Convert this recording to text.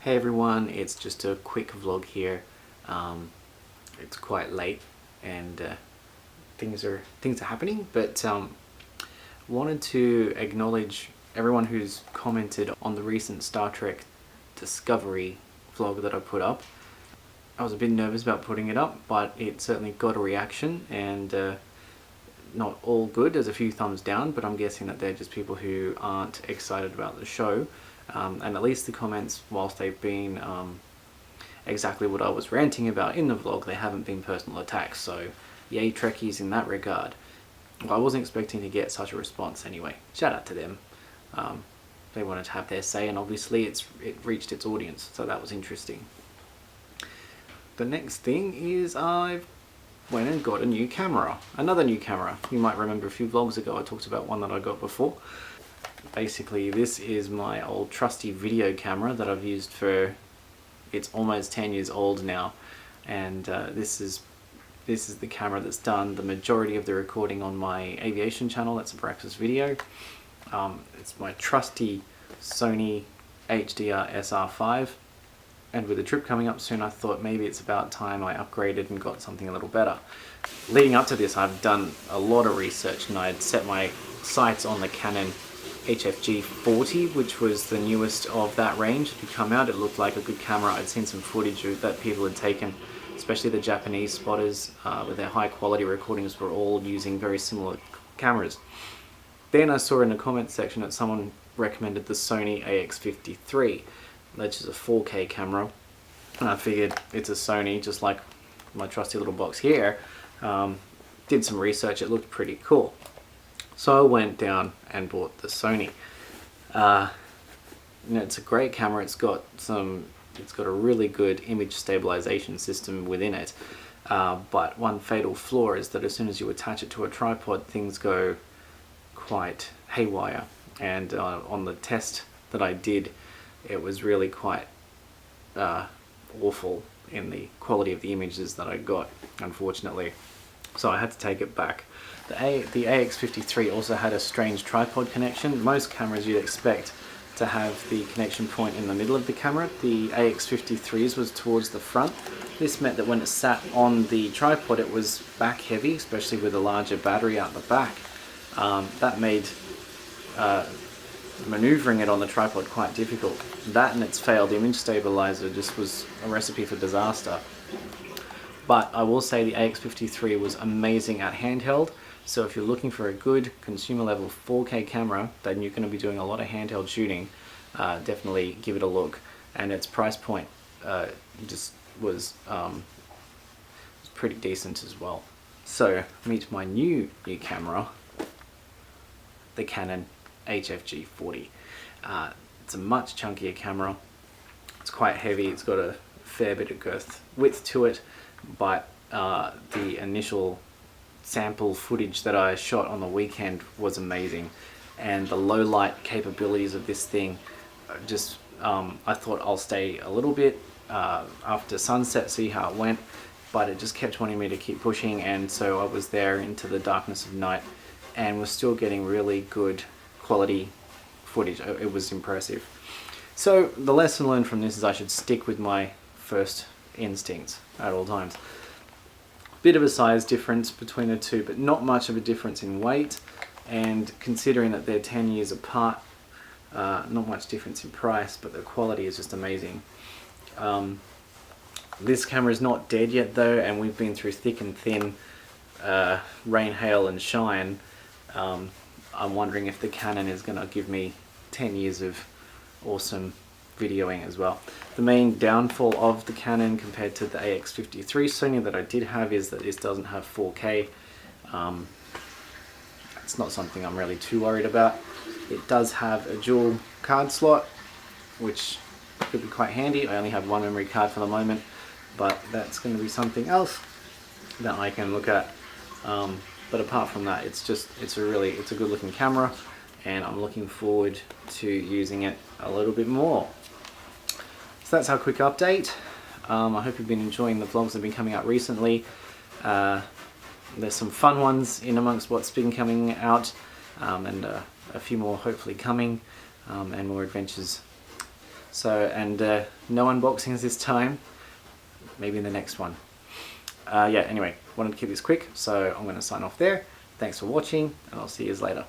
Hey everyone, it's just a quick vlog here. It's quite late and things are happening, but wanted to acknowledge everyone who's commented on the recent Star Trek Discovery vlog that I put up. I was a bit nervous about putting it up, but it certainly got a reaction, and not all good. There's a few thumbs down, but I'm guessing that they're just people who aren't excited about the show. And at least the comments, whilst they've been exactly what I was ranting about in the vlog, they haven't been personal attacks, so yay Trekkies in that regard. Well, I wasn't expecting to get such a response anyway. Shout out to them. They wanted to have their say, and obviously it reached its audience, so that was interesting. The next thing is I went and got a new camera. Another new camera. You might remember a few vlogs ago I talked about one that I got before. Basically, this is my old trusty video camera that I've used for, it's almost 10 years old now, and this is the camera that's done the majority of the recording on my aviation channel. That's a Praxis Video. It's my trusty Sony HDR SR5, and with the trip coming up soon, I thought maybe it's about time I upgraded and got something a little better. Leading up to this, I've done a lot of research, and I'd set my sights on the Canon HFG 40, which was the newest of that range. It had come out, it looked like a good camera. I'd seen some footage that people had taken, especially the Japanese spotters with their high quality recordings were all using very similar cameras. Then I saw in the comment section that someone recommended the Sony AX53, which is a 4K camera, and I figured it's a Sony, just like my trusty little box here. Did some research, it looked pretty cool. So I went down and bought the Sony. It's a great camera. It's got a really good image stabilization system within it. But one fatal flaw is that as soon as you attach it to a tripod, things go quite haywire. And on the test that I did, it was really quite awful in the quality of the images that I got, unfortunately. So I had to take it back. The AX53 also had a strange tripod connection. Most cameras you'd expect to have the connection point in the middle of the camera. The AX53's was towards the front. This meant that when it sat on the tripod, it was back heavy, especially with a larger battery out the back. That made maneuvering it on the tripod quite difficult. That and its failed image stabilizer just was a recipe for disaster. But I will say the AX53 was amazing at handheld. So if you're looking for a good consumer level 4K camera, then you're going to be doing a lot of handheld shooting, definitely give it a look. And its price point just was pretty decent as well. So meet my new camera, the Canon HFG 40. It's a much chunkier camera. It's quite heavy. It's got a fair bit of girth width to it, but the initial sample footage that I shot on the weekend was amazing, and the low light capabilities of this thing just I thought I'll stay a little bit after sunset, see how it went, but it just kept wanting me to keep pushing, and so I was there into the darkness of night and was still getting really good quality footage. It was impressive. So the lesson learned from this is I should stick with my first instincts at all times. Bit of a size difference between the two, but not much of a difference in weight, and considering that they're 10 years apart, not much difference in price, but the quality is just amazing. This camera is not dead yet though, and we've been through thick and thin, rain, hail and shine. I'm wondering if the Canon is going to give me 10 years of awesome videoing as well. The main downfall of the Canon compared to the AX53 Sony that I did have is that this doesn't have 4K. It's not something I'm really too worried about. It does have a dual card slot, which could be quite handy. I only have one memory card for the moment, but that's going to be something else that I can look at. But apart from that, it's a good looking camera, and I'm looking forward to using it a little bit more. So that's our quick update. I hope you've been enjoying the vlogs that have been coming out recently. There's some fun ones in amongst what's been coming out, and a few more hopefully coming, and more adventures So, and no unboxings this time, maybe in the next one. Yeah, anyway, wanted to keep this quick, so I'm going to sign off there. Thanks for watching, and I'll see you later.